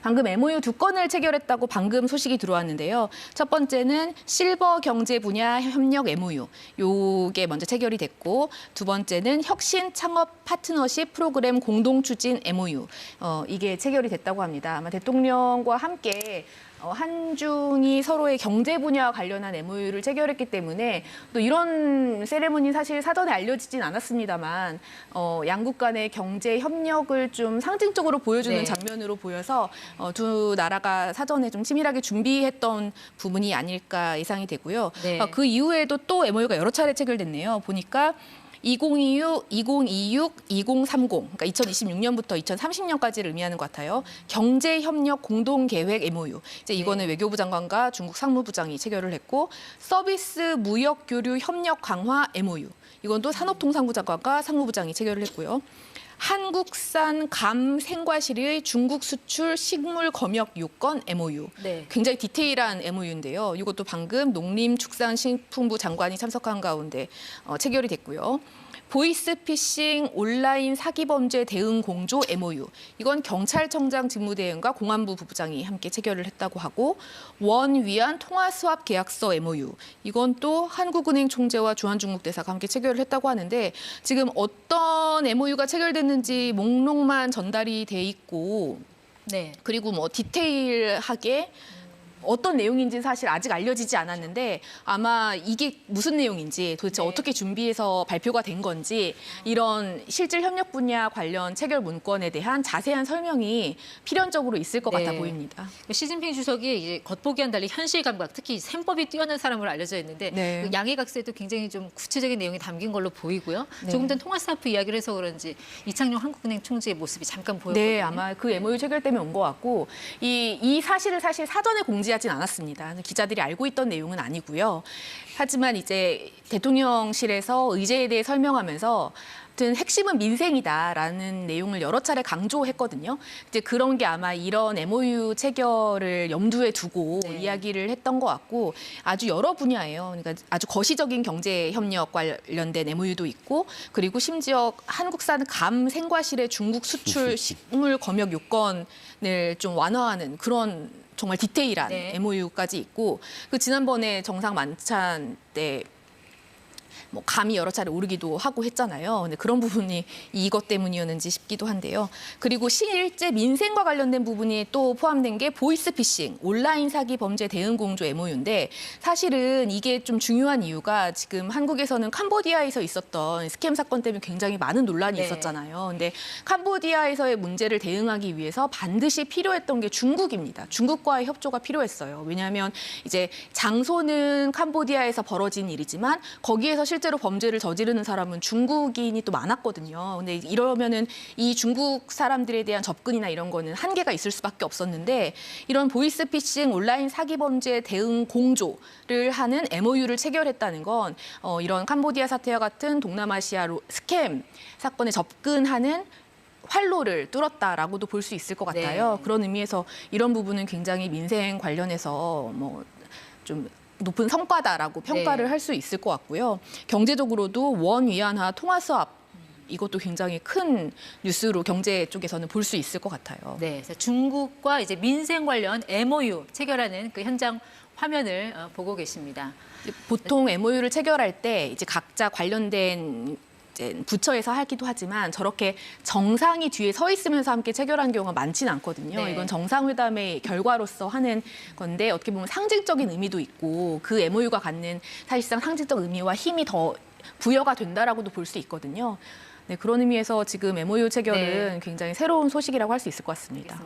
방금 MOU 2건을 체결했다고 방금 소식이 들어왔는데요. 첫 번째는 실버 경제 분야 협력 MOU. 요게 먼저 체결이 됐고, 두 번째는 혁신 창업 파트너십 프로그램 공동 추진 MOU. 이게 체결이 됐다고 합니다. 아마 대통령과 함께 한중이 서로의 경제 분야와 관련한 MOU를 체결했기 때문에 또 이런 세레모니 사실 사전에 알려지진 않았습니다만 양국 간의 경제 협력을 좀 상징적으로 보여주는 장면으로 보여서 두 나라가 사전에 좀 치밀하게 준비했던 부분이 아닐까 예상이 되고요. 그 이후에도 또 MOU가 여러 차례 체결됐네요. 보니까 2026, 2026, 2030, 그러니까 2026년부터 2030년까지를 의미하는 것 같아요. 경제협력 공동계획 MOU. 이제 이거는 외교부 장관과 중국 상무부장이 체결을 했고, 서비스 무역교류 협력 강화 MOU. 이건 또 산업통상부 장관과 상무부장이 체결을 했고요. 한국산 감 생과실의 중국 수출 식물 검역 요건 MOU. 굉장히 디테일한 MOU인데요. 이것도 방금 농림축산식품부 장관이 참석한 가운데 체결이 됐고요. 보이스피싱 온라인 사기 범죄 대응 공조 MOU. 이건 경찰청장 직무대행과 공안부 부부장이 함께 체결을 했다고 하고, 원 위안 통화수합 계약서 MOU. 이건 또 한국은행 총재와 주한중국 대사가 함께 체결을 했다고 하는데, 지금 어떤 MOU가 체결됐는지 목록만 전달이 돼 있고, 그리고 뭐 디테일하게 어떤 내용인지 사실 아직 알려지지 않았는데, 아마 이게 무슨 내용인지 도대체 어떻게 준비해서 발표가 된 건지, 이런 실질 협력 분야 관련 체결 문건에 대한 자세한 설명이 필연적으로 있을 것 같아 보입니다. 시진핑 주석이 이제 겉보기와는 달리 현실 감각, 특히 셈법이 뛰어난 사람으로 알려져 있는데 그 양해각서에도 굉장히 좀 구체적인 내용이 담긴 걸로 보이고요. 조금 전 통화사프 이야기를 해서 그런지 이창용 한국은행 총재의 모습이 잠깐 보였거든요. 네, 아마 그 MOU 체결 때문에 온 것 같고, 이 사실을 사실 사전에 공지하진 않았습니다. 기자들이 알고 있던 내용은 아니고요. 하지만 이제 대통령실에서 의제에 대해 설명하면서 핵심은 민생이다라는 내용을 여러 차례 강조했거든요. 이제 그런 게 아마 이런 MOU 체결을 염두에 두고 이야기를 했던 것 같고, 아주 여러 분야예요. 그러니까 아주 거시적인 경제 협력 관련된 MOU도 있고, 그리고 심지어 한국산 감 생과실의 중국 수출 식물 검역 요건을 좀 완화하는 그런 정말 디테일한 MOU까지 있고, 그 지난번에 정상 만찬 때 뭐 감이 여러 차례 오르기도 하고 했잖아요. 근데 그런 부분이 이것 때문이었는지 싶기도 한데요. 그리고 실제 민생과 관련된 부분이 또 포함된 게 보이스피싱, 온라인 사기 범죄 대응 공조 MOU인데, 사실은 이게 좀 중요한 이유가 지금 한국에서는 캄보디아에서 있었던 스캠 사건 때문에 굉장히 많은 논란이 있었잖아요. 근데 캄보디아에서의 문제를 대응하기 위해서 반드시 필요했던 게 중국입니다. 중국과의 협조가 필요했어요. 왜냐하면 이제 장소는 캄보디아에서 벌어진 일이지만 거기에서 실제로 범죄를 저지르는 사람은 중국인이 또 많았거든요. 근데 이러면은 이 중국 사람들에 대한 접근이나 이런 거는 한계가 있을 수밖에 없었는데, 이런 보이스피싱 온라인 사기 범죄 대응 공조를 하는 MOU를 체결했다는 건 이런 캄보디아 사태와 같은 동남아시아 스캠 사건에 접근하는 활로를 뚫었다라고도 볼 수 있을 것 같아요. 그런 의미에서 이런 부분은 굉장히 민생 관련해서 뭐 좀 높은 성과다라고 평가를 할 수 있을 것 같고요. 경제적으로도 원 위안화 통화 수합, 이것도 굉장히 큰 뉴스로 경제 쪽에서는 볼 수 있을 것 같아요. 그래서 중국과 이제 민생 관련 MOU 체결하는 그 현장 화면을 보고 계십니다. 보통 MOU를 체결할 때 이제 각자 관련된 부처에서 하기도 하지만 저렇게 정상이 뒤에 서 있으면서 함께 체결한 경우가 많지는 않거든요. 이건 정상회담의 결과로서 하는 건데, 어떻게 보면 상징적인 의미도 있고 그 MOU가 갖는 사실상 상징적 의미와 힘이 더 부여가 된다라고도 볼 수 있거든요. 그런 의미에서 지금 MOU 체결은 굉장히 새로운 소식이라고 할 수 있을 것 같습니다.